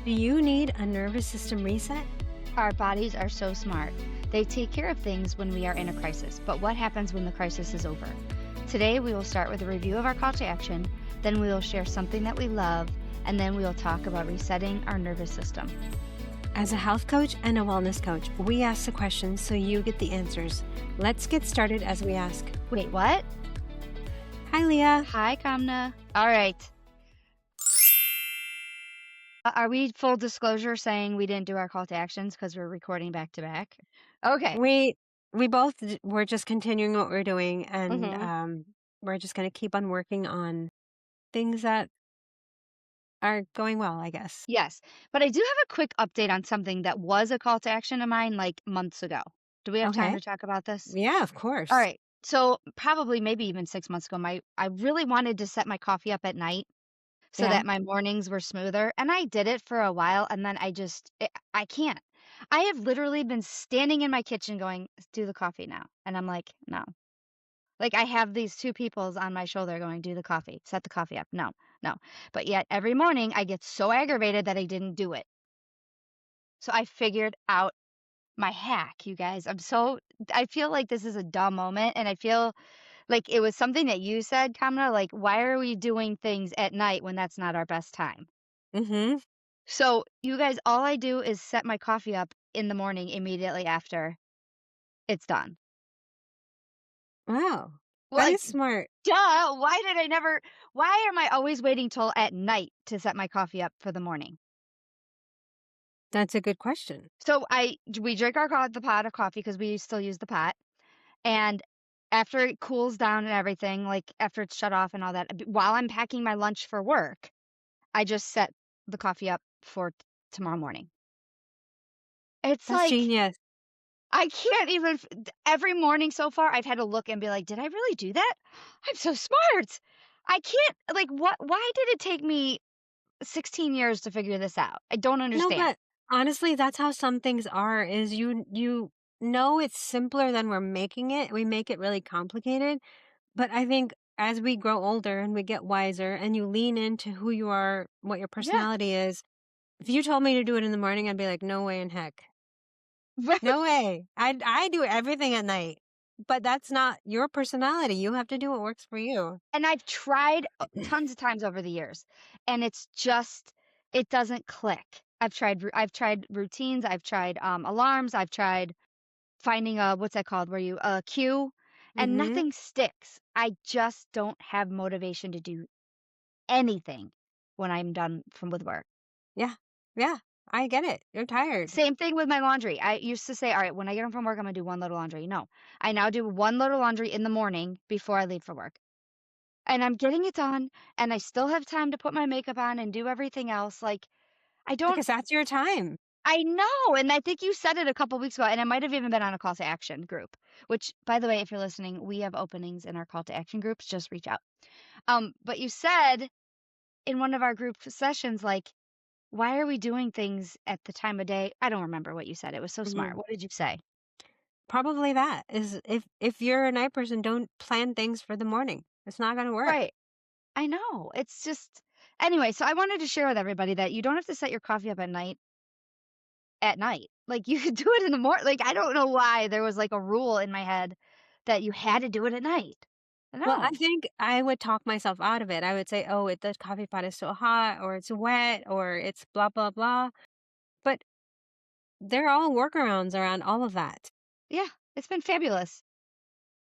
Do you need a nervous system reset? Our bodies are so smart. They take care of things when we are in a crisis, but what happens when the crisis is over? Today, we will start with a review of our call to action, then we will share something that we love, and then we will talk about resetting our nervous system. As a health coach and a wellness coach, we ask the questions so you get the answers. Let's get started as we ask. Wait, what? Hi, Leah. Hi, Kamna. All right. Are we full disclosure saying we didn't do our call to actions because we're recording back to back? Okay. We both we're just continuing what we're doing, and Mm-hmm. we're just going to keep on working on things that are going well, I guess. Yes, but I do have a quick update on something that was a call to action of mine like months ago. Do we have time Okay. to talk about this? Yeah, of All course. right. So probably maybe even 6 months ago, I really wanted to set my coffee up at night so Yeah. that my mornings were smoother, and I did it for a while, and then I can't. I have literally been standing in my kitchen going, "Do the coffee now," and I'm like, "No." Like I have these two peoples on my shoulder going, "Do the coffee, set the coffee up." No, no. But yet every morning I get so aggravated that I didn't do it. So I figured out my hack, you guys. I feel like this is a dumb moment, and I feel like it was something that you said, Kamna, like, why are we doing things at night when that's not our best time? Mm-hmm. So, you guys, all I do is set my coffee up in the morning immediately after it's done. Wow. That Like, is smart. duh, why am I always waiting till at night to set my coffee up for the morning? That's a good question. So we drink the pot of coffee because we still use the pot. And after it cools down and everything, like after it's shut off and all that, while I'm packing my lunch for work, I just set the coffee up for tomorrow morning. It's That's like genius. I can't even every morning so far I've had to look and be like, "Did I really do that? I'm so smart." I can't like what why did it take me 16 years to figure this out? I don't No, understand. but honestly, that's how some things are, is you know it's simpler than we're making it. We make it really complicated. But I think as we grow older and we get wiser and you lean into who you are, what your Yeah. personality is, if you told me to do it in the morning, I'd be like, no way in heck. Right. No way. I do everything at night. But that's not your personality. You have to do what works for you. And I've tried tons of times over the years, and it's just it doesn't click. I've tried routines, I've tried alarms, I've tried finding a what's that called where you a cue, and Mm-hmm. nothing sticks. I just don't have motivation to do anything when I'm done from with work. Yeah. Yeah. I get it. You're tired. Same thing with my laundry. I used to say, all right, when I get home from work, I'm gonna do one load of laundry. No, I now do one load of laundry in the morning before I leave for work. And I'm getting it done, and I still have time to put my makeup on and do everything else. Like, I don't Because that's your time. I know, and I think you said it a couple weeks ago, and it might have even been on a call to action group, which, by the way, if you're listening, we have openings in our call to action groups. Just reach out. But you said in one of our group sessions, like, why are we doing things at the time of day? I don't remember what you said. It was so Mhm. smart. What did you say? Probably that is, if you're a night person, don't plan things for the morning. It's not going to work. Right. I know. It's just anyway, so I wanted to share with everybody that you don't have to set your coffee up at night. Like you could do it in the morning. Like I don't know why there was like a rule in my head that you had to do it at night. Well, I No. think I would talk myself out of it. I would say, "Oh, the coffee pot is so hot, or it's wet, or it's blah blah blah." But there are all workarounds around all of that, Yeah, it's been fabulous.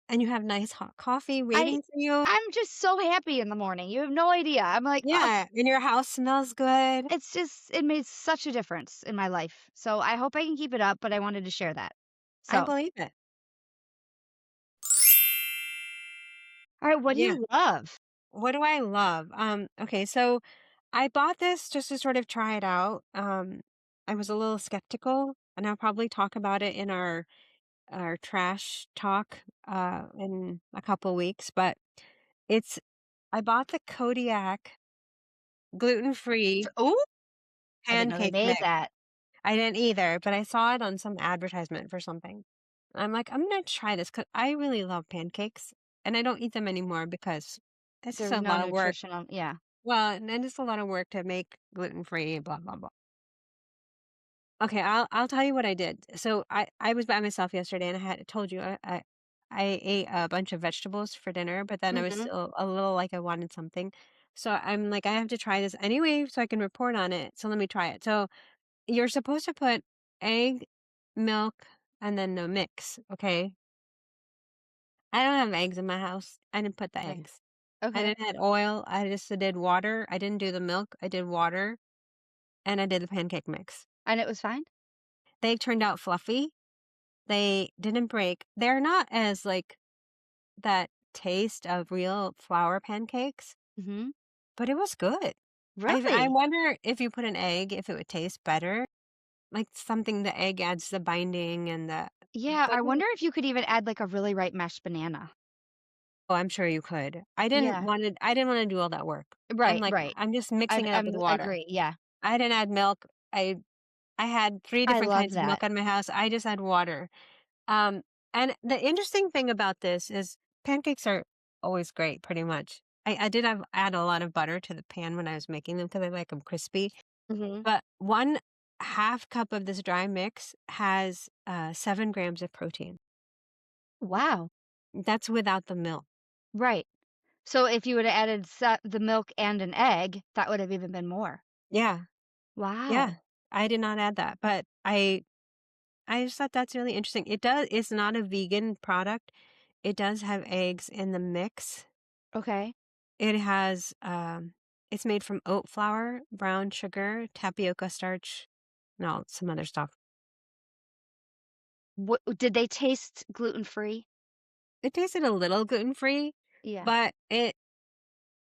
and you have nice hot coffee I waiting for you. I'm just so happy in the morning. You have no idea. I'm like, oh, Yeah, and your house smells good. it made such a difference in my life. So I hope I can keep it up, but I wanted to share that. I So, believe it. all right, what do Yeah. you love? What do I love? Okay, so I bought this just to sort of try it out. I was a little skeptical, and I'll probably talk about it in our trash talk in a couple weeks, but it's I bought the Kodiak gluten-free Oh, I didn't know they pancake made mix. that. I didn't either, but I saw it on some advertisement for something. I'm like, I'm gonna try this because I really love pancakes, and I don't eat them anymore because it's just There's a no lot of work. nutritional, yeah. Well, and then it's a lot of work to make gluten-free, blah blah blah. Okay, I'll tell you what I did. So I was by myself yesterday, and I had told you I ate a bunch of vegetables for dinner, but then I was Mhm. still a little like I wanted something. So I'm like, I have to try this anyway, so I can report on it. So let me try it. So you're supposed to put egg, milk, and then the mix. Okay, I don't have eggs in my house. I didn't put the Okay. eggs. I Okay. didn't add oil. I just did water. I didn't do the milk. I did water, and I did the pancake mix. And it was fine? They turned out fluffy. They didn't break. They're not as, like, that taste of real flour pancakes, Mhm. but it was good. I Really? wonder if you put an egg, if it would taste better, like, something the egg adds the binding and the Yeah, but I wonder if you could even add, like, a really ripe mashed banana. oh, I'm sure you could. Yeah. I didn't wanna do all that work. I'm Right, like, right. I'm just mixing it up with I water. agree, yeah. I didn't add milk. I had 3 I different love kinds of that. milk in my house. I just had water. Um, and the interesting thing about this is pancakes are always great, pretty much. I did add a lot of butter to the pan when I was making them because I like them crispy. Mhm. But 1/2 cup of this dry mix has 7 grams of protein. Wow. That's without the milk. Right. So if you would have added the milk and an egg, that would have even been more. Yeah, yeah. Wow. I did not add that, but I just thought that's really interesting. It's not a vegan product. It does have eggs in the mix. Okay. It has, it's made from oat flour, brown sugar, tapioca starch, no, some other stuff. What did they taste gluten-free? It tasted a little gluten-free, Yeah. but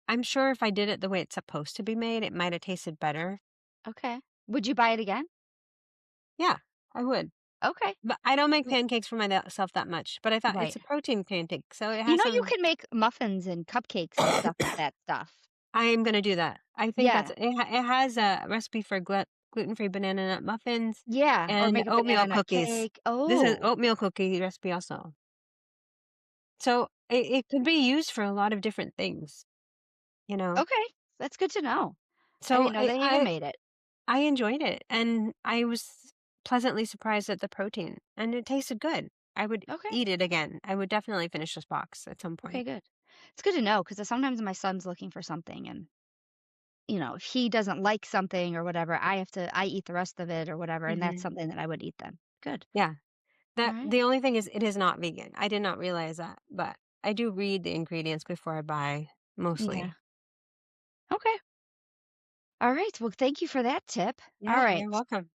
I'm sure if I did it the way it's supposed to be made, it might have tasted better. Okay. Would you buy it again? Yeah, I would. Okay. But I don't make Mm, pancakes for myself that much, but I thought it's right. a protein pancake, so it You has know, you some can make muffins and cupcakes and stuff with that stuff. I am gonna do that. I think Yeah. it has a recipe for gluten-free banana nut muffins Yeah, or and make a oatmeal banana nut cookies. cake. This is Oh, oatmeal cookie recipe also. So it could be used for a lot of different things, you know? okay. That's good to know. I So didn't know they even made it. I enjoyed it and I was pleasantly surprised at the protein and it tasted good. I would Okay. eat it again. I would definitely finish this box at some Okay, point. good. It's good to know because sometimes my son's looking for something and, if he doesn't like something or whatever, I eat the rest of it or whatever, and that's Hmm. something that I would eat then. Good. Yeah. That Alright. the only thing is it is not vegan. I did not realize that, but I do read the ingredients before I buy Yeah. mostly. Okay. Alright, well, thank you for that tip. Yeah, Alright. you're welcome.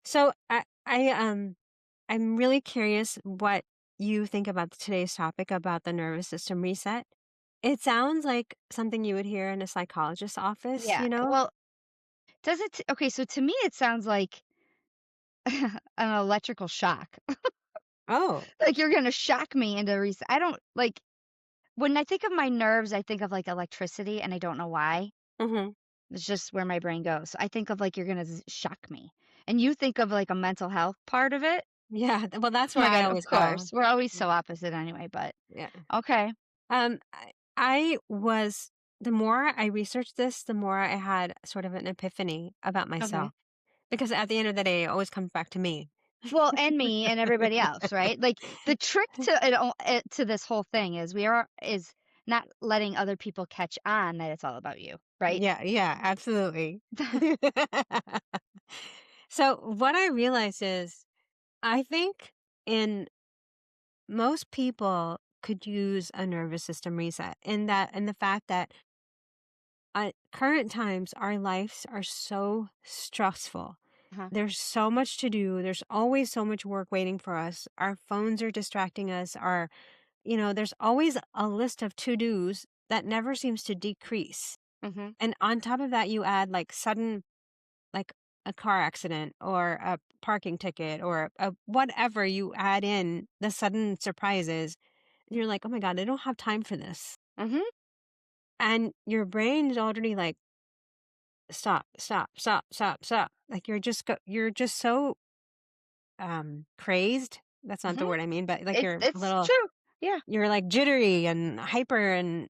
So I'm really curious what you think about today's topic about the nervous system reset. It sounds like something you would hear in a psychologist's office, Yeah. you know? Well, does it okay, so to me, it sounds like an electrical shock. Oh. Like, you're gonna shock me into I don't like, when I think of my nerves, I think of, like, electricity, and I don't know why. Mhm. It's just where my brain goes. I think of, like, you're gonna shock me. And you think of, like, a mental health part of it? Yeah, well, that's Oh where my I god, of always go. course. We're always Mm, so opposite anyway, but yeah. okay. Um, I was the more I researched this, the more I had sort of an epiphany about Okay. myself because at the end of the day, it always comes back to me. Well, and me and everybody else, right? Like, the trick to to this whole thing is not letting other people catch on that it's all about you, right? Yeah, yeah, absolutely. So what I realized is I think in most people could use a nervous system reset in the fact that at current times our lives are so stressful. Uh-huh. There's so much to do. There's always so much work waiting for us. Our phones are distracting us. There's always a list of to-dos that never seems to decrease. Mhm. And on top of that, you add like sudden like a car accident or a parking ticket or whatever you add in the sudden surprises. And you're like, oh my God, I don't have time for this. Mhm. And your brain is already like, stop, stop, stop, stop, stop. Like you're just so crazed. That's not the Mhm. word I mean, but like It's you're a it's little true. Yeah. you're like jittery and hyper and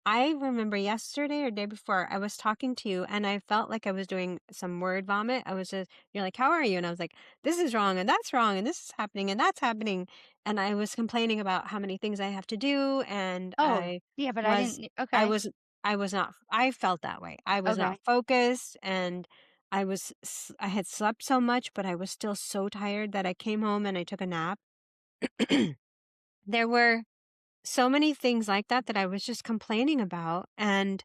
I remember yesterday or day before, I was talking to you and I felt like I was doing some word vomit. I was just, you're like, how are you? And I was like, this is wrong and that's wrong and this is happening and that's happening. And I was complaining about how many things I have to do. And Oh, yeah, but I was, didn't I okay, was, I was not, I felt that way. I was not okay. focused and I had slept so much, but I was still so tired that I came home and I took a nap. There were so many things like that that I was just complaining about. And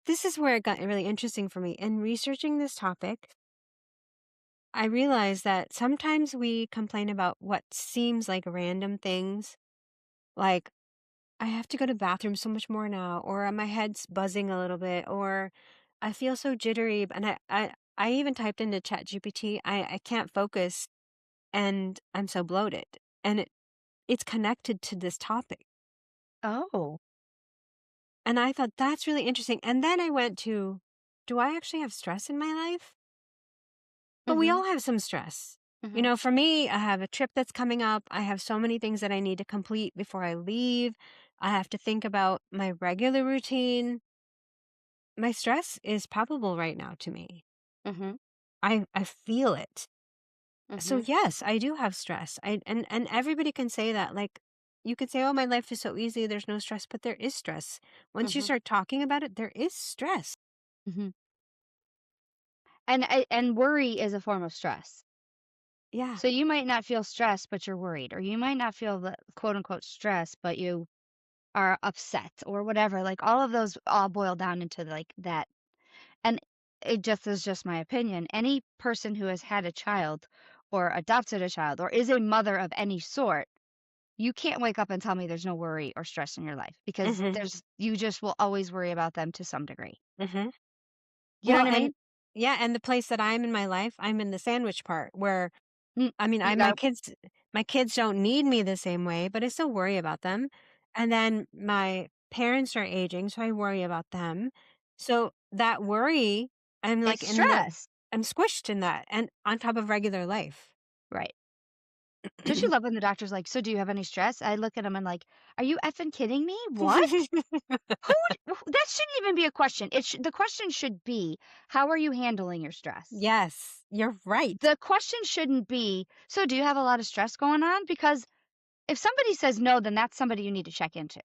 this is where it got really interesting for me. In researching this topic, I realized that sometimes we complain about what seems like random things, like, I have to go to the bathroom so much more now, or my head's buzzing a little bit, or I feel so jittery. And I even typed into ChatGPT, I can't focus and I'm so bloated. And it's connected to this topic. Oh. And I thought that's really interesting. And then I went to, do I actually have stress in my life? But we Mhm, all have some stress. You mhm, know, for me, I have a trip that's coming up. I have so many things that I need to complete before I leave. I have to think about my regular routine. My stress is palpable right now to me. mhm, I feel it. So mhm, yes, I do have stress. And everybody can say that. Like, you could say, "Oh, my life is so easy. There's no stress," but there is stress. Once you mhm, start talking about it, there is stress. mhm. And worry is a form of stress. Yeah. So you might not feel stressed, but you're worried, or you might not feel the quote unquote stress, but you are upset or whatever. Like all of those all boil down into like that. And it just is just my opinion. Any person who has had a child or adopted a child or is a mother of any sort, you can't wake up and tell me there's no worry or stress in your life because Mhm. there's you just will always worry about them to some degree. Mhm. You know Well, what I and mean? yeah, and the place that I'm in my life, I'm in the sandwich part where Mm, I mean, you I got my kids don't need me the same way, but I still worry about them. And then my parents are aging, so I worry about them. So that worry, I'm like it's in the stress. I'm squished in that and on top of regular life. Right. Don't you love when the doctor's like, "So do you have any stress?" I look at him and like, "Are you effing kidding me? What? That shouldn't even be a question. The question should be, how are you handling your stress? Yes, you're right. The question shouldn't be, so do you have a lot of stress going on? Because if somebody says no, then that's somebody you need to check into.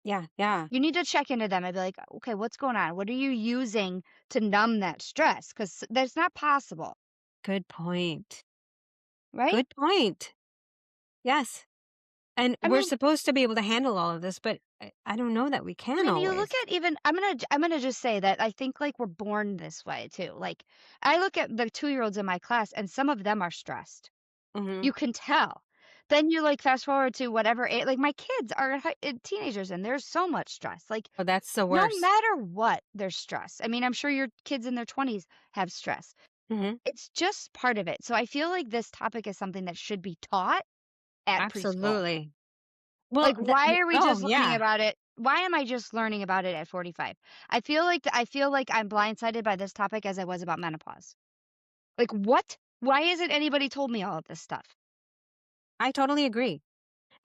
Yeah, yeah. You need to check into them and be like, okay, what's going on? What are you using to numb that stress? Because that's not possible, Good point. right? Good point. Yes. And I we're mean, supposed to be able to handle all of this, but I don't know that we I can mean, you look always. at even I'm gonna just say that I think like we're born this way too. Like I look at the 2-year-olds in my class and some of them are stressed. Mhm. You can tell. Then you, like, fast forward to whatever a like, my kids are teenagers, and there's so much stress, like, Oh, that's the no worst. matter what, there's stress. I mean, I'm sure your kids in their 20s have stress. Mhm. It's just part of it. So I feel like this topic is something that should be taught at preschool. Absolutely. Well, Like, why are we oh, just learning yeah. about it? Why am I just learning about it at 45? I feel like I'm blindsided by this topic as I was about menopause. Like, what? Why hasn't anybody told me all of this stuff? I totally agree.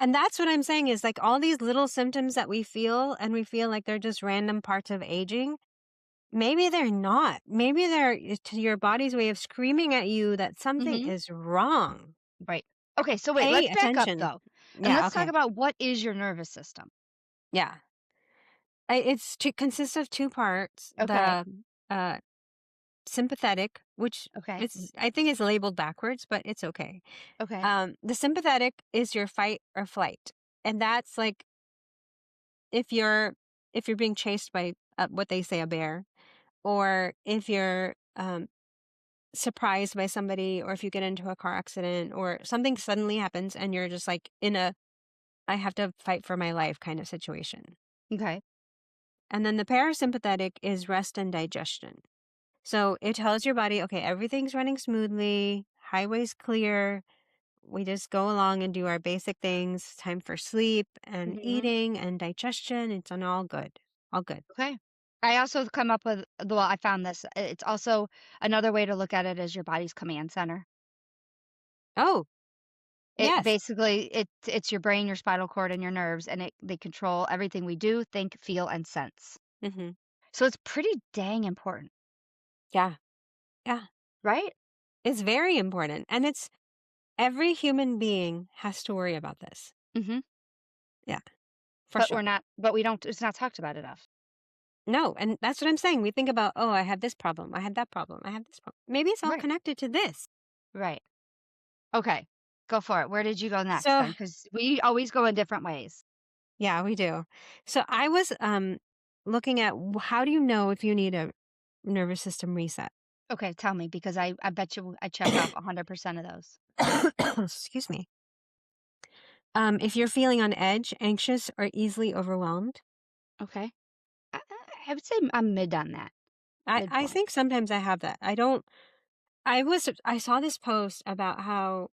And that's what I'm saying is like all these little symptoms that we feel and we feel like they're just random parts of aging. Maybe they're not. Maybe they're to your body's way of screaming at you that something Mhm. is wrong. Right. Okay, so wait, Pay let's back up attention. though. And Yeah. let's talk Okay. about what is your nervous system. Yeah. Consists of two parts. Okay. The uh, sympathetic, which Okay. it's I think is labeled backwards, but it's okay. Okay. The sympathetic is your fight or flight, and that's like if you're if you're being chased by what they say a bear, or if you're surprised by somebody, or if you get into a car accident, or something suddenly happens, and you're just like in a I have to fight for my life kind of situation. Okay. And then the parasympathetic is rest and digestion. So it tells your body, okay, everything's running smoothly, highway's clear. We just go along and do our basic things. Time for sleep and Mhm. eating and digestion. It's on all good. All good. Okay. I also come up with well, I found this. It's also another way to look at it as your body's command center. Oh, It Yes. basically it's your brain, your spinal cord, and your nerves, and they control everything we do, think, feel, and sense. Mhm. So it's pretty dang important, Yeah. Yeah. right? It's very important, and it's every human being has to worry about this. Mhm. Yeah, for sure. But we don't it's not talked about enough. No, and that's what I'm saying. We think about, "Oh, I have this problem. I have that problem. I have this problem." Maybe it's all Right. connected to this. Right. Okay. Go for it. Where did you go next So, then? Because we always go in different ways. yeah, we do. So I was looking at how do you know if you need a nervous system reset? Okay, tell me because I bet you I check off 100% of those. Excuse me. If you're feeling on edge, anxious, or easily overwhelmed, Okay. I would say I'm mid on that. I Midpoint. think sometimes I have that. I don't. I saw this post about how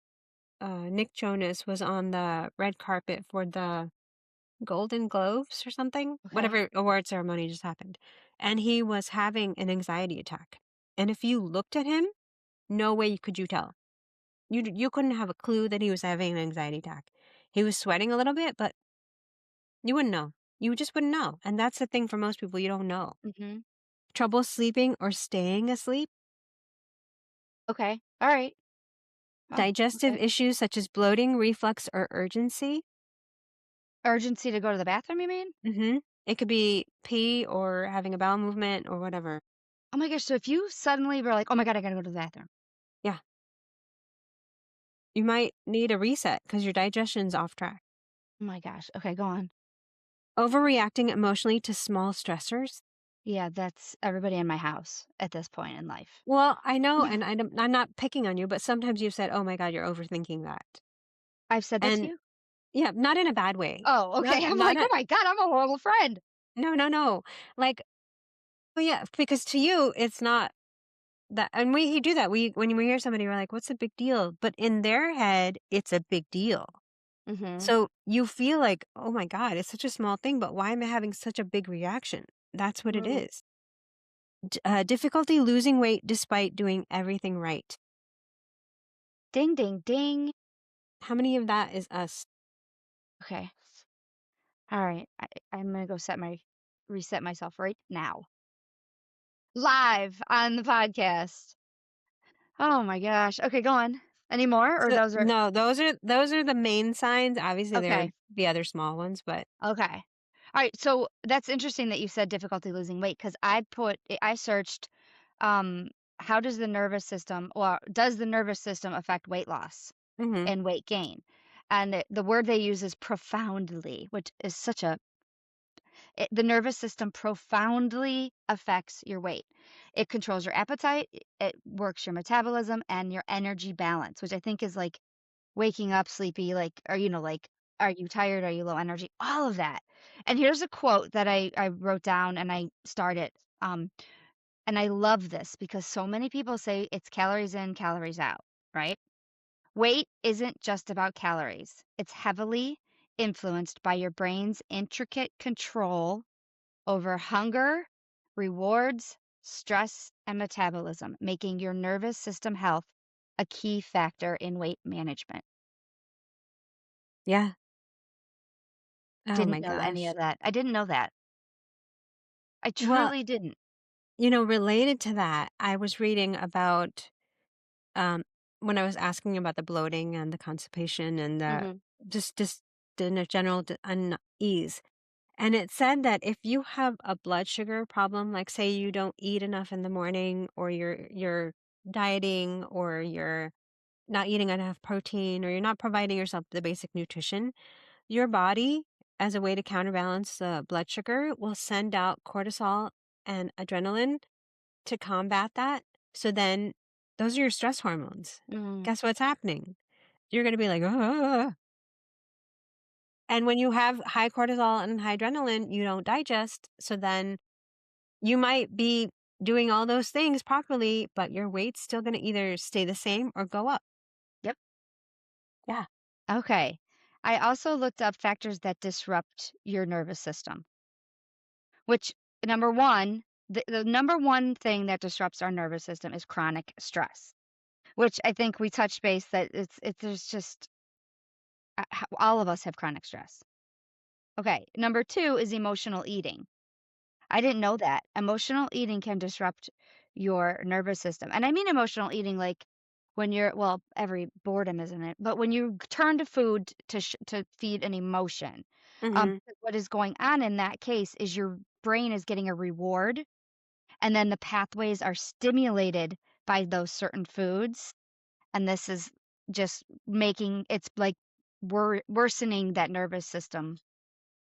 Nick Jonas was on the red carpet for the Golden Globes or something, Okay. whatever award ceremony just happened, and he was having an anxiety attack. And if you looked at him, no way could you tell. You couldn't have a clue that he was having an anxiety attack. He was sweating a little bit, but you wouldn't know. You just wouldn't know. And that's the thing for most people, you don't know. Mhm. Trouble sleeping or staying asleep, Okay. All right. Oh, digestive okay. issues such as bloating, reflux, or urgency. Urgency to go to the bathroom, you mean? It could be pee or having a bowel movement or whatever. Oh my gosh, so if you suddenly were like, "Oh my god, I gotta go to the bathroom." Yeah. You might need a reset because your digestion's off track. Oh my gosh. Okay, go on. Overreacting emotionally to small stressors. Yeah, that's everybody in my house at this point in life. Well, I know, and I'm not picking on you, but sometimes you've said, "Oh my god, you're overthinking that." I've said that to And you? yeah, not in a bad way. Oh, Not okay. I'm not like, a "Oh my god, I'm a horrible friend." no, no, no. Like, well, yeah, because to you, it's not that, and we do that. When we hear somebody, we're like, "What's the big deal?" But in their head, it's a big deal. Mhm. So you feel like, "Oh my god, it's such a small thing, but why am I having such a big reaction?" That's what it Mm. is. Difficulty losing weight despite doing everything right. Ding, ding, ding. How many of that is us? Okay. Alright. I'm gonna go reset myself right now. Live on the podcast. Oh my gosh. Okay, go on. Any more or So those are no, those are the main signs. Obviously, there are okay. the other small ones, but Okay. Alright, so that's interesting that you said difficulty losing weight because I searched, um, how does the nervous system or does the nervous system affect weight loss mhm, and weight gain? And the word they use is profoundly, which is such a the nervous system profoundly affects your weight. It controls your appetite, it works your metabolism and your energy balance, which I think is like waking up sleepy, like, or, like, are you tired? Are you low energy? All of that. And here's a quote that I wrote down and I started. And I love this because so many people say it's calories in, calories out, right? Weight isn't just about calories. It's heavily influenced by your brain's intricate control over hunger, rewards, stress, and metabolism, making your nervous system health a key factor in weight management. yeah. Oh my Didn't know any gosh. of that. I didn't know that. I Well, truly didn't. related to that, I was reading about um when I was asking about the bloating and the constipation and the Mhm. just the general unease. And it said that if you have a blood sugar problem, like say you don't eat enough in the morning or you're dieting or you're not eating enough protein or you're not providing yourself the basic nutrition, your body as a way to counterbalance the blood sugar will send out cortisol and adrenaline to combat that. So then those are your stress hormones. Mhm. Guess what's happening? You're going to be like, "Ah." And when you have high cortisol and high adrenaline, you don't digest. So then you might be doing all those things properly, but your weight's still going to either stay the same or go up. Yep. Yeah. Okay. I also looked up factors that disrupt your nervous system, which number one, the number one thing that disrupts our nervous system is chronic stress, which I think we touched base that there's just All of us have chronic stress. Okay, number 2 is emotional eating. I didn't know that. Emotional eating can disrupt your nervous system. And I mean emotional eating like when you're well, every boredom isn't it? But when you turn to food to feed an emotion. Mhm. What is going on in that case is your brain is getting a reward and then the pathways are stimulated by those certain foods and this is just making it's like worsening that nervous system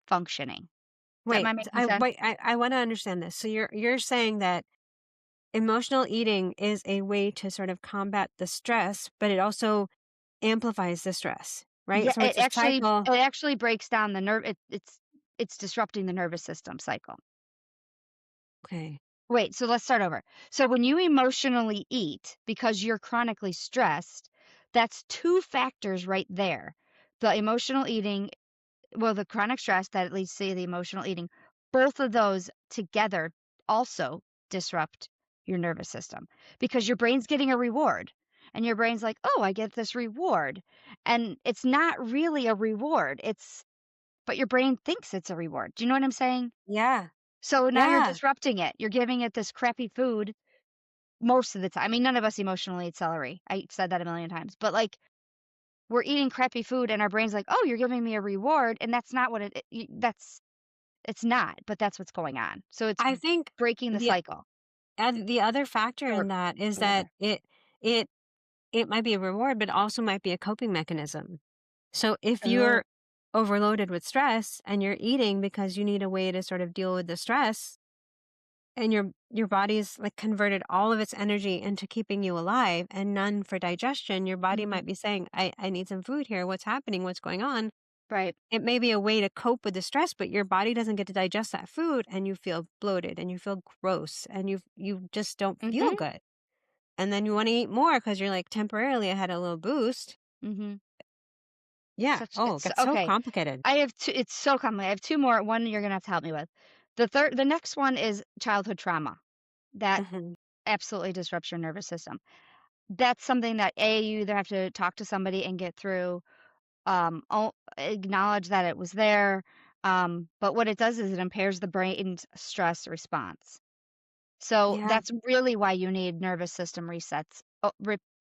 functioning. Am I making sense? Wait, I wanna understand this. So you're saying that emotional eating is a way to sort of combat the stress, but it also amplifies the stress, right? Yeah, So it's a cycle. it actually breaks down the nerve it's disrupting the nervous system cycle. Okay. Wait, so let's start over. So when you emotionally eat because you're chronically stressed, that's 2 factors right there. The emotional eating well, the chronic stress that leads to the emotional eating, both of those together also disrupt your nervous system because your brain's getting a reward. And your brain's like, "Oh, I get this reward." And it's not really a reward. But your brain thinks it's a reward. Do you know what I'm saying? Yeah. So now you're Yeah. disrupting it. You're giving it this crappy food most of the time. I mean, none of us emotionally eat celery. I said that a million times. But like we're eating crappy food and our brain's like, "Oh, you're giving me a reward." And that's not what that's it's not, but that's what's going on. So it's I think breaking the the cycle the other factor or in that is that whatever. it it might be a reward, but also might be a coping mechanism. So if Oh, you're overloaded with stress and you're eating because you need a way to sort of deal with the stress, and your body's like converted all of its energy into keeping you alive and none for digestion, your body mhm, might be saying, I need some food here. What's happening? What's going on? right. It may be a way to cope with the stress, but your body doesn't get to digest that food and you feel bloated and you feel gross and you just don't feel Mhm, good. And then you want to eat more because you're like temporarily I had a little boost. mhm. Yeah. Such Oh, it it's gets so okay. complicated. I have 2 it's so common. I have 2 more. One you're gonna have to help me with. The next one is childhood trauma. That Hmm. absolutely disrupts your nervous system. That's something that you either have to talk to somebody and get through, acknowledge that it was there, but what it does is it impairs the brain's stress response. So Yeah. that's really why you need nervous system resets,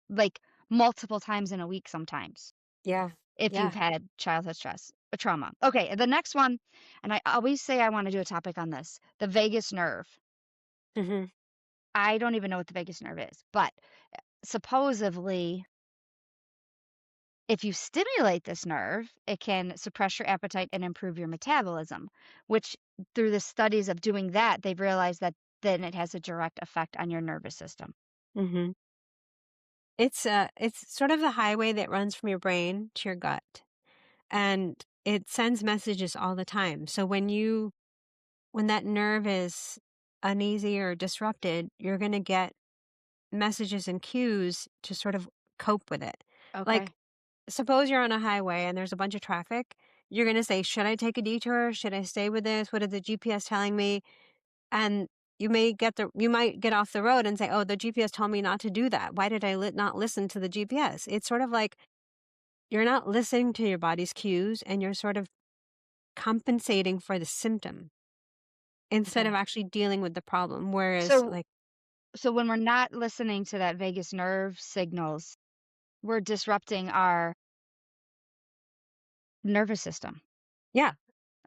like multiple times in a week sometimes Yeah. if you've Yeah. had childhood stress, trauma. Okay, the next one, and I always say I want to do a topic on this, the vagus nerve. Hmm. I don't even know what the vagus nerve is, but supposedly if you stimulate this nerve, it can suppress your appetite and improve your metabolism, which through the studies of doing that, they've realized that then it has a direct effect on your nervous system. Hmm. It's sort of the highway that runs from your brain to your gut, and it sends messages all the time. So when that nerve is uneasy or disrupted, you're going to get messages and cues to sort of cope with it. Like, Okay. suppose you're on a highway and there's a bunch of traffic. You're going to say, should I take a detour? Should I stay with this? What is the GPS telling me? And you might get off the road and say, oh, the GPS told me not to do that. Why did I not listen to the GPS? It's sort of like you're not listening to your body's cues and you're sort of compensating for the symptom instead of Okay. actually dealing with the problem. Whereas, So like, so when we're not listening to that vagus nerve signals, we're disrupting our nervous system. yeah.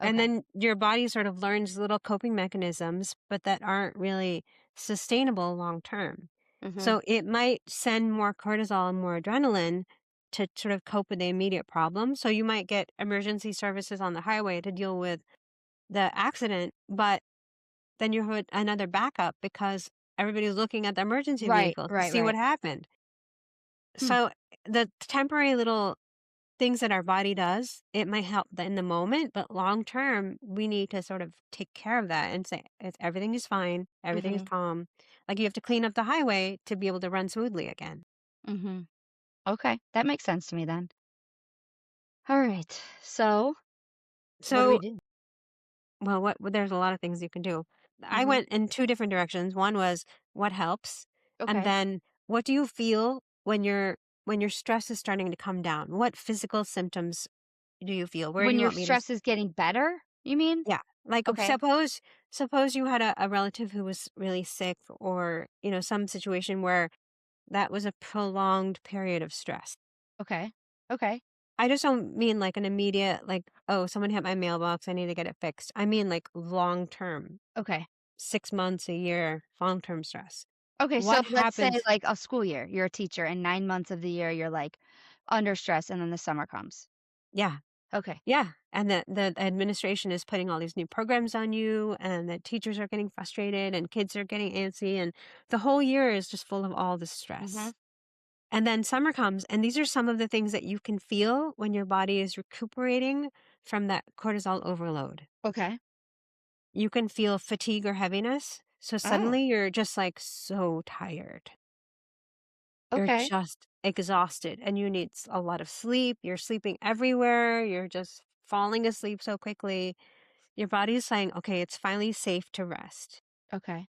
And Okay. then your body sort of learns little coping mechanisms, but that aren't really sustainable long term. Mhm. So it might send more cortisol and more adrenaline to sort of cope with the immediate problem. So you might get emergency services on the highway to deal with the accident, but then you have another backup because everybody's looking at the emergency Right, vehicle to right, see what right. happened. Hmm. So the temporary little things that our body does, it might help in the moment, but long term, we need to sort of take care of that and say, everything is fine, everything is Mhm. calm. Like you have to clean up the highway to be able to run smoothly again. Mhm. Okay, that makes sense to me then. All right. So, what do we So, do? there's a lot of things you can do. I Mhm. went in two different directions. One was what helps, and Okay. then what do you feel when your stress is starting to come down? What physical symptoms do you feel? Where do When you your want me to stress is getting better, you mean? yeah. Like, Okay, suppose you had a relative who was really sick or, some situation where that was a prolonged period of stress. okay, okay, I just don't mean like an immediate, like, "Oh, someone hit my mailbox, I need to get it fixed." I mean, like, long term, okay. 6 months, a year, long-term stress. Okay, so What let's say, happens like, a school year, you're a teacher, and 9 months of the year, you're, like, under stress, and then the summer comes. Yeah, Okay. yeah, and the administration is putting all these new programs on you, and the teachers are getting frustrated, and kids are getting antsy, and the whole year is just full of all this Mhm. stress. And then summer comes, and these are some of the things that you can feel when your body is recuperating from that cortisol overload. Okay. You can feel fatigue or heaviness. So Oh, suddenly you're just like so tired. You're okay, just exhausted and you need a lot of sleep. You're sleeping everywhere. You're just falling asleep so quickly. Your body is saying, okay, it's finally safe to rest. okay,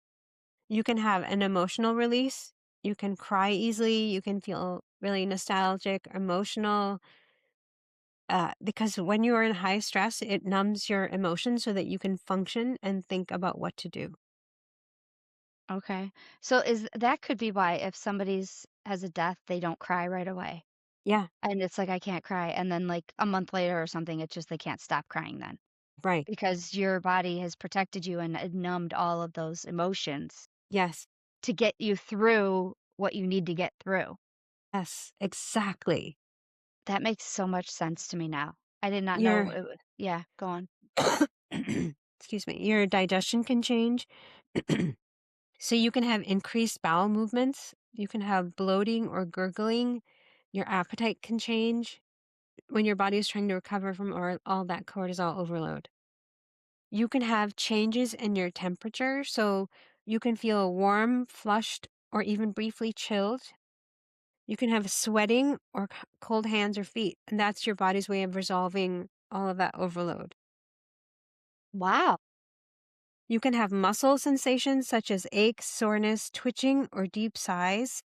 You can have an emotional release. You can cry easily. You can feel really nostalgic, emotional. Because when you are in high stress, it numbs your emotions so that you can function and think about what to do. okay. So is that could be why if somebody's has a death, they don't cry right away, Yeah, and it's like, "I can't cry," and then, like, a month later or something, it's just they can't stop crying then, right. because your body has protected you and it numbed all of those emotions Yes, to get you through what you need to get through. yes, exactly. That makes so much sense to me now. I did not know Your it would yeah, go on. excuse me, your digestion can change. So you can have increased bowel movements. You can have bloating or gurgling. Your appetite can change when your body is trying to recover from all that cortisol overload. You can have changes in your temperature. So you can feel warm, flushed, or even briefly chilled. You can have sweating or cold hands or feet. And that's your body's way of resolving all of that overload. Wow. You can have muscle sensations such as aches, soreness, twitching, or deep sighs.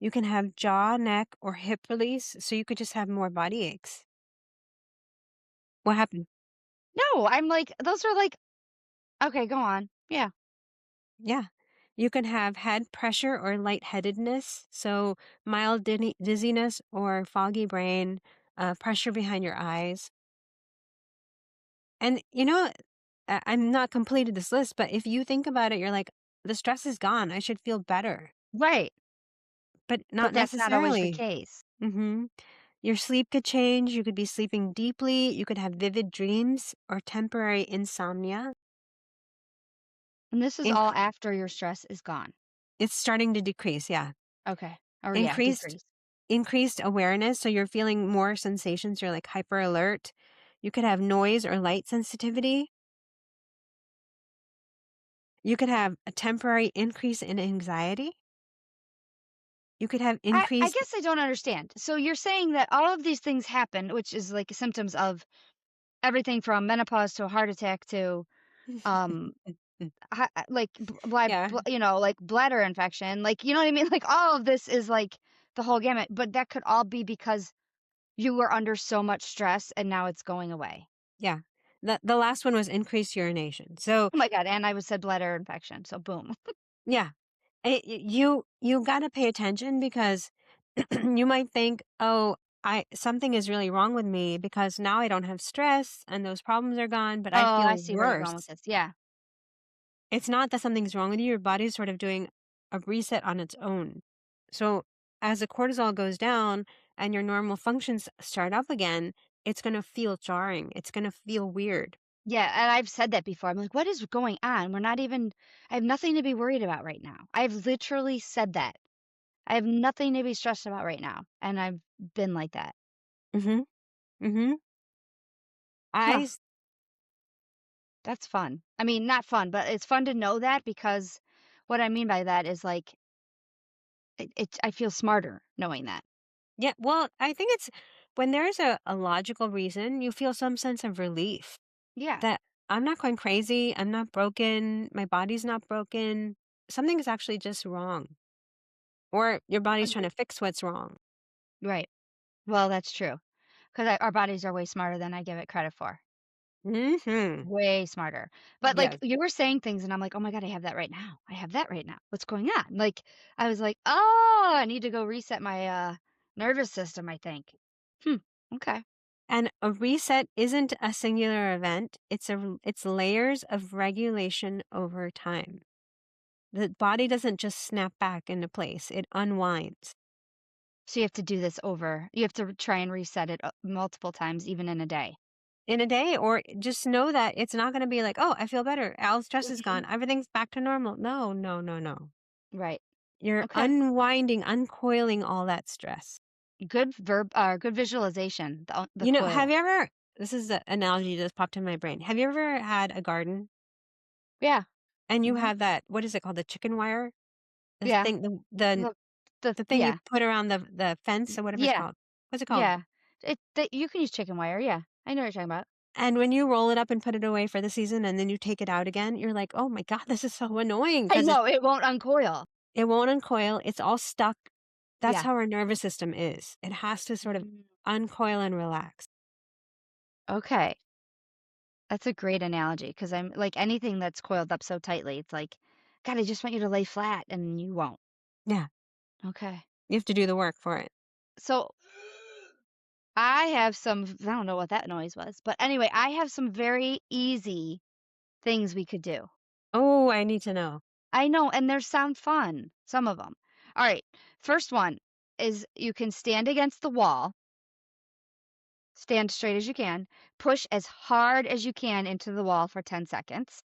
You can have jaw, neck, or hip release, so you could just have more body aches. What happened? No, I'm like, those are like okay, go on. Yeah. Yeah. You can have head pressure or lightheadedness, so mild dizziness or foggy brain, pressure behind your eyes. And I'm not completed this list, but if you think about it, you're like, the stress is gone. I should feel better, Right. but But not that's not always the necessarily. case. hmm Your sleep could change. You could be sleeping deeply. You could have vivid dreams or temporary insomnia. And this is all Inc- after your stress is gone. it's starting to decrease. Yeah. Okay. Or yeah, Increased decrease. increased awareness. So you're feeling more sensations. You're like hyper alert. You could have noise or light sensitivity. You could have a temporary increase in anxiety. You could have I increased. guess I don't understand. So you're saying that all of these things happen, which is like symptoms of everything from menopause to a heart attack to um like Yeah. like bladder infection, like you know what I mean? Like all of this is like the whole gamut, but that could all be because you were under so much stress and now it's going away. Yeah. The last one was increased urination. So Oh my god, and I was said bladder infection, so boom. yeah, you got to pay attention because you might think, "Oh, I something is really wrong with me because now I don't have stress and those problems are gone, but I Oh, I feel see where you're going with worse." this. Yeah. It's not that something's wrong with you. Your body's sort of doing a reset on its own. So as the cortisol goes down and your normal functions start up again, it's going to feel jarring. It's going to feel weird. Yeah, and I've said that before. I'm like, "What is going on? We're not even I have nothing to be worried about right now." I've literally said that. I have nothing to be stressed about right now, and I've been like that. Mhm. Mhm. I Huh, s- that's fun. I mean, not fun, but it's fun to know that because what I mean by that is, like, I feel smarter knowing that. yeah, well, I think it's when there's a logical reason, you feel some sense of relief. Yeah, That I'm not going crazy, I'm not broken, my body's not broken. Something is actually just wrong. Or your body's trying agreed. to fix what's wrong. Right. Well, that's true. 'Cause our bodies are way smarter than I give it credit for. Mhm. Way smarter. But, like, Yes. you were saying things, and I'm like, "Oh my god, I have that right now. I have that right now. What's going on?" Like, I was like, "Oh, I need to go reset my, nervous system, I think." Hmm, okay. And a reset isn't a singular event. It's layers of regulation over time. The body doesn't just snap back into place. It unwinds. So you have to do this over you have to try and reset it, multiple times even in a day. In a day, or just know that it's not going to be like, oh, I feel better. All stress is Mhm. gone. Everything's back to normal. No, no, no, no. Right. You're Okay. unwinding, uncoiling all that stress. Good visualization, the You know, have coil. you ever, this is an analogy that just popped in my brain. Have you ever had a garden Yeah. and you Mhm. have that, what is it called? The chicken wire? The Yeah. thing, the, The the the thing you yeah. put around the fence or whatever it's Yeah. called. What's it called? Yeah. You can use chicken wire, yeah. I know what you're talking about. And when you roll it up and put it away for the season and then you take it out again, you're like, "Oh my god, this is so annoying I because know, it won't uncoil. it won't uncoil, it's all stuck." That's Yeah. how our nervous system is. It has to sort of Mm. uncoil and relax. Okay. That's a great analogy because 'cause I'm like, anything that's coiled up so tightly, it's like, "God, I just want you to lay flat," and you won't. Yeah, Okay. you have to do the work for it. So, I have some I don't know what that noise was, but anyway, I have some very easy things we could do. Oh, I need to know. I know, and they sound fun, some of them. Alright, first one is you can stand against the wall, stand straight as you can, push as hard as you can into the wall for 10 seconds,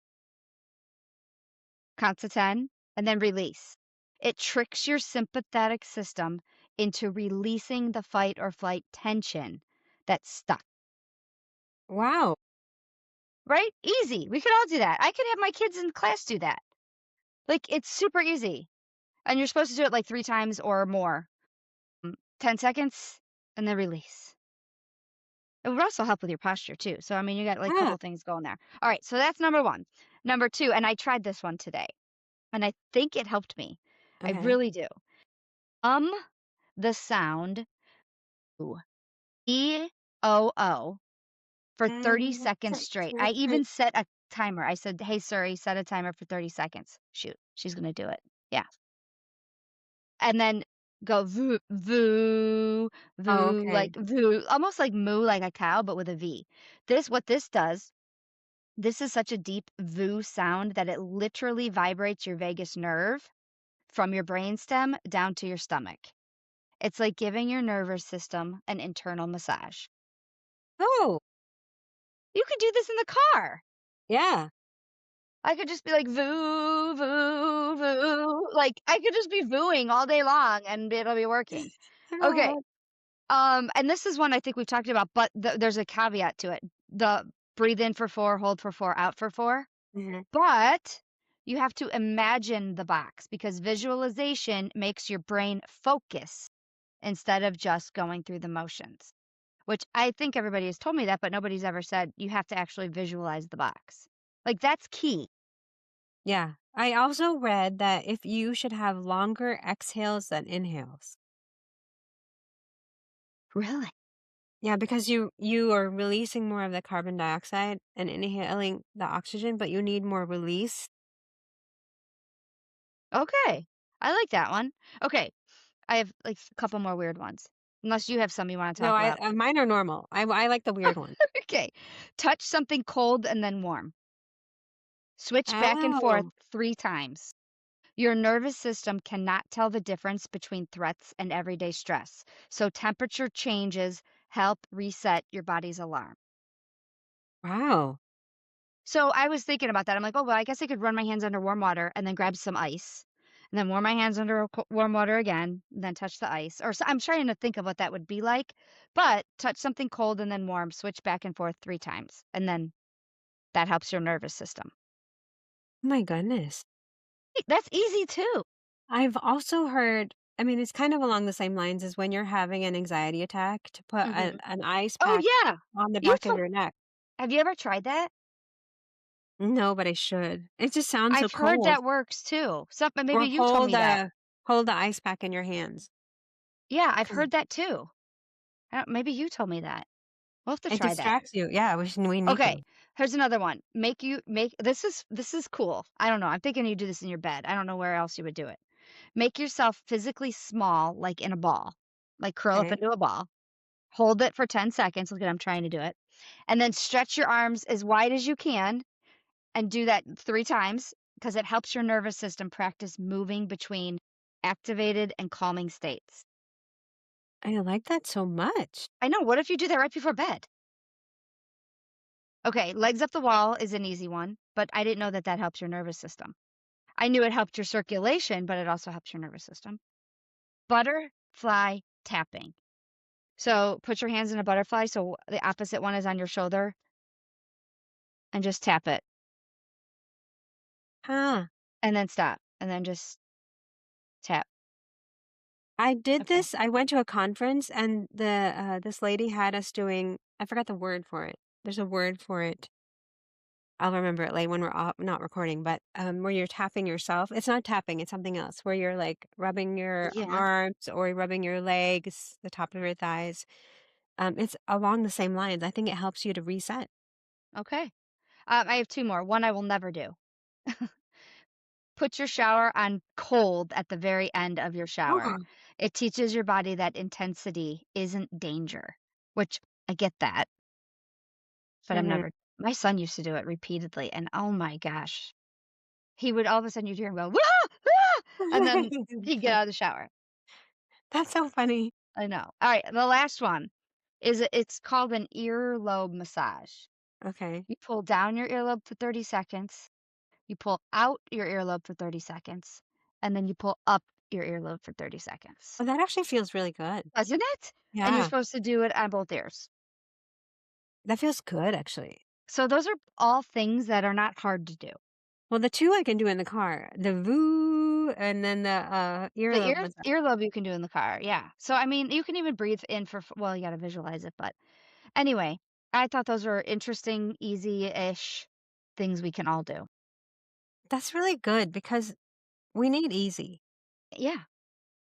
count to 10, and then release. It tricks your sympathetic system into releasing the fight or flight tension that's stuck, Wow. right? Easy. We could all do that. I could have my kids in class do that. Like, it's super easy, and you're supposed to do it, like, 3 times or more. 10 seconds, and then release. It would also help with your posture too. So, I mean, you got like a Yeah. couple things going there. All right. So that's number one. Number two, and I tried this one today and I think it helped me. I Okay. really do. Um, the sound ooh, EOO for 30 seconds straight. I even set a timer. I said, "Hey Siri, set a timer for 30 seconds." Shoot, she's going to do it. Yeah. And then go voo, voo, Oh, voo, okay. like voo, almost like moo like a cow, but with a V. What this does. This is such a deep "voo" sound that it literally vibrates your vagus nerve from your brainstem down to your stomach. It's like giving your nervous system an internal massage. Oh, You could do this in the car. yeah. I could just be like, "Voo, voo, voo." Like, I could just be "vooing" all day long, and it'll be working. Okay, God. and this is one I think we've talked about, but there's a caveat to it. The breathe in for 4, hold for 4, out for 4. Mhm. But you have to imagine the box because visualization makes your brain focus instead of just going through the motions, which I think everybody has told me that, but nobody's ever said you have to actually visualize the box. Like, that's key. Yeah. I also read that if you should have longer exhales than inhales. Really? Yeah, because you are releasing more of the carbon dioxide and inhaling the oxygen, but you need more release. Okay. I like that one. Okay. I have like a couple more weird ones. Unless you have some you want to No, talk about. mine are normal. I like the weird one. Okay. Touch something cold and then warm. Switch back and forth Oh, 3 times. Your nervous system cannot tell the difference between threats and everyday stress, so temperature changes help reset your body's alarm. wow. So I was thinking about that. I'm like, oh, well, I guess I could run my hands under warm water and then grab some ice, and then warm my hands under warm water again, and then touch the ice. Or so, I'm trying to think of what that would be like, but touch something cold and then warm, switch back and forth 3 times, and then that helps your nervous system. My goodness. Hey, that's easy too. I've also heard, I mean, it's kind of along the same lines as when you're having an anxiety attack to put Hmm. an ice Oh pack yeah, on the you back of told. your neck. Have you ever tried that? No, but I should. It just sounds so I've heard cold. that works too. Maybe Or you told me that. hold the ice pack in your hands. Yeah, I've 'Cause heard that too. Maybe you told me that. We'll have to It try that. distracts you. Yeah, we need Okay, to. here's another one. Make this is cool. I don't know. I'm thinking you do this in your bed. I don't know where else you would do it. Make yourself physically small, like in a ball. Like curl up Okay. into a ball. Hold it for 10 seconds. Look at I'm trying to do it. And then stretch your arms as wide as you can and do that 3 times because it helps your nervous system practice moving between activated and calming states. I like that so much. I know. What if you do that right before bed? Okay, legs up the wall is an easy one, but I didn't know that that helps your nervous system. I knew it helped your circulation, but it also helps your nervous system. Butterfly tapping. So put your hands in a butterfly so the opposite one is on your shoulder and just tap it Huh. and then stop and then just tap. I did Okay. this. I went to a conference and this lady had us doing, I forgot the word for it. There's a word for it. I'll remember it like when we're not recording, but where you're tapping yourself. It's not tapping, it's something else where you're like rubbing your Yeah. arms or rubbing your legs, the top of your thighs. It's along the same lines. I think it helps you to reset. Okay. I have 2 more. One I will never do. Put your shower on cold at the very end of your shower. Oh. It teaches your body that intensity isn't danger, which I get that, but I've Mhm. never my son used to do it repeatedly, and oh my gosh, he would all of a sudden you'd hear him go, "Wah! Ah!" And then he'd get out of the shower. That's so funny. I know. Alright, the last one it's called an earlobe massage. Okay. You pull down your earlobe for 30 seconds, you pull out your earlobe for 30 seconds, and then you pull up your earlobe for 30 seconds. Well, that actually feels really good. Doesn't it? And you're Yeah, supposed to do it on both ears. that feels good actually. So those are all things that are not hard to do. Well, the 2 I can do in the car, the "voo" and then the, The earlobe massage. earlobe you can do in the car, yeah. So, I mean, you can even breathe in for well, you gotta visualize it, but anyway, I thought those were interesting, easy-ish things we can all do. That's really good because we need easy. Yeah.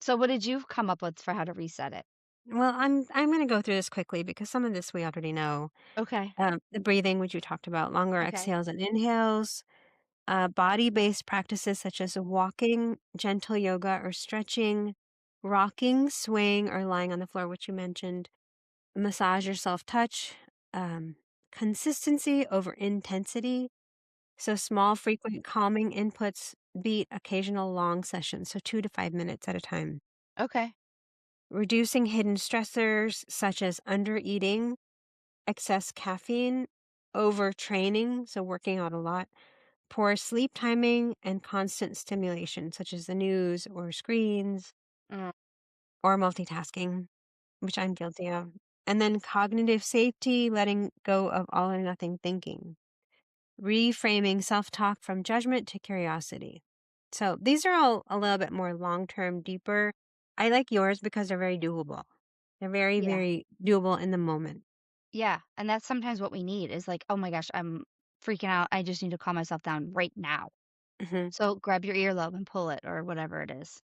So what did you come up with for how to reset it? Well, I'm gonna go through this quickly because some of this we already know. Okay. The breathing, which you talked about, longer Okay. exhales and inhales, body-based practices such as walking, gentle yoga or stretching, rocking, swaying, or lying on the floor, which you mentioned, massage or self-touch, um, consistency over intensity. So small, frequent calming inputs beat occasional long sessions, so 2 to 5 minutes at a time. Okay. Reducing hidden stressors such as undereating, excess caffeine, overtraining, so working out a lot, poor sleep timing, and constant stimulation, such as the news or screens Mm, or multitasking, which I'm guilty of. And then cognitive safety, letting go of all or nothing thinking, reframing self talk from judgment to curiosity. So these are all a little bit more long term, deeper. I like yours because they're very doable. They're very, yeah. very doable in the moment. Yeah, and that's sometimes what we need is like, "Oh my gosh, I'm freaking out. I just need to calm myself down right now." Hmm. So grab your earlobe and pull it or whatever it is.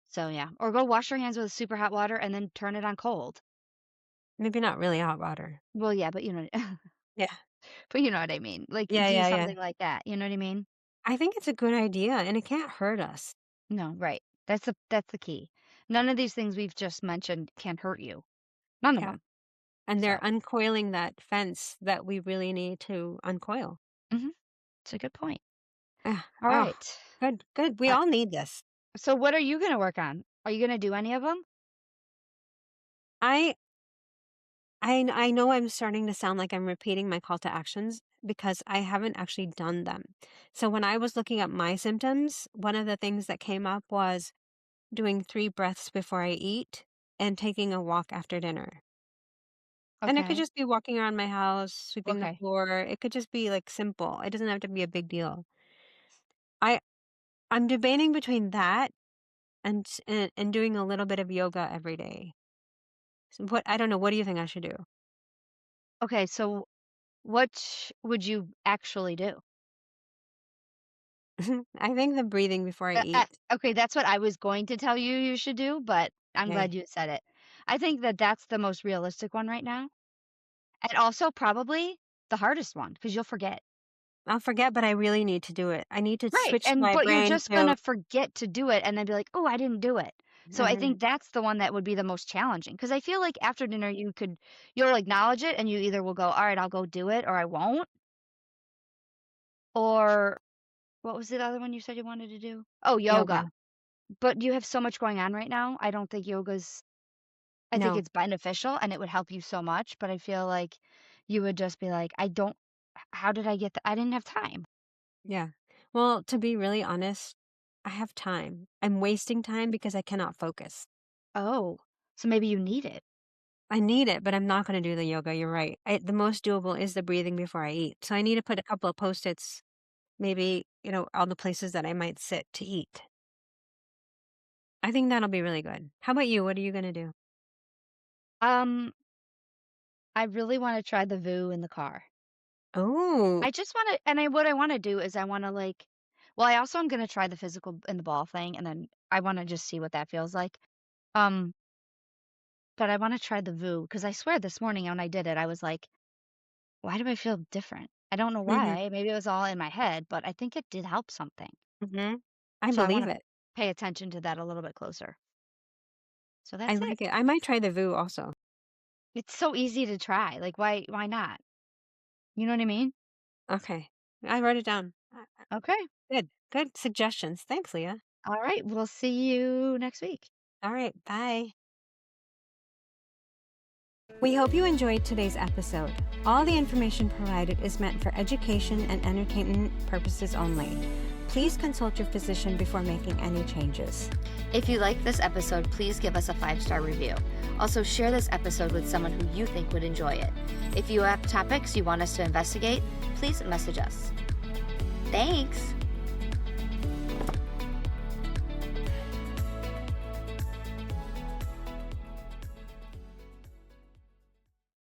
So, yeah. Or go wash your hands with super hot water and then turn it on cold. Maybe not really hot water. Well, yeah, but Yeah. but you know what I mean. Like, Yeah. do Yeah. Yeah. something like that, you know what I mean? I think it's a good idea and it can't hurt us. No, right. That's the key. None of these things we've just mentioned can hurt you. None of Yeah. them. And they're So, uncoiling that fence that we really need to uncoil. mhm, it's a good point. Ah, All oh, right. good, good. We Uh, all need this. so what are you gonna work on? Are you gonna do any of them? I I know I'm starting to sound like I'm repeating my call to actions because I haven't actually done them. So when I was looking at my symptoms, one of the things that came up was doing 3 breaths before I eat and taking a walk after dinner. And it could Okay. just be walking around my house, sweeping the Okay. floor. It could just be like simple. It doesn't have to be a big deal. I I'm debating between that and doing a little bit of yoga every day. So what I don't know, what do you think I should do? Okay, so what would you actually do? I think the breathing before I eat. Okay, that's what I was going to tell you you should do, but I'm glad Okay. you said it. I think that that's the most realistic one right now. And also probably the hardest one because 'cause you'll forget. I'll forget, but I really need to do it. I need to Right, switch and my but you're brain just to gonna forget to do it and then be like, "Oh, I didn't do it." So I think mhm, that's the one that would be the most challenging because I feel like after dinner you'll acknowledge it and you either will go, "Alright, I'll go do it," or "I won't," or what was the other one you said you wanted to do? Oh, yoga. yoga. But you have so much going on right now, I think No. it's beneficial and it would help you so much, but I feel like you would just be like, "I don't how did I get I didn't have time." Yeah. Well, to be really honest, I have time. I'm wasting time because I cannot focus. Oh, so maybe you need it. I need it, but I'm not gonna do the yoga, you're right. The most doable is the breathing before I eat. So I need to put a couple of Post-its, maybe, all the places that I might sit to eat. I think that'll be really good. How about you? What are you gonna do? Um, I really wanna try the VU in the car. Oh. I just wanna and I what I wanna do is I wanna, like well, I also am gonna try the physical in the ball thing, and then I wanna just see what that feels like. Um, but I wanna try the VU because I swear this morning when I did it, I was like, "Why do I feel different?" I don't know Mhm, why, maybe it was all in my head, but I think it did help something. mhm. I So I believe wanna it. pay attention to that a little bit closer. So I that's it. like it. I might try the VU also. It's so easy to try, like, why not? You know what I mean? Okay. I wrote it down. Okay. Good. Good suggestions. Thanks, Leah. Alright, we'll see you next week. All right. Bye. We hope you enjoyed today's episode. All the information provided is meant for education and entertainment purposes only. Please consult your physician before making any changes. If you liked this episode, please give us a 5-star review. Also, share this episode with someone who you think would enjoy it. If you have topics you want us to investigate, please message us. Thanks!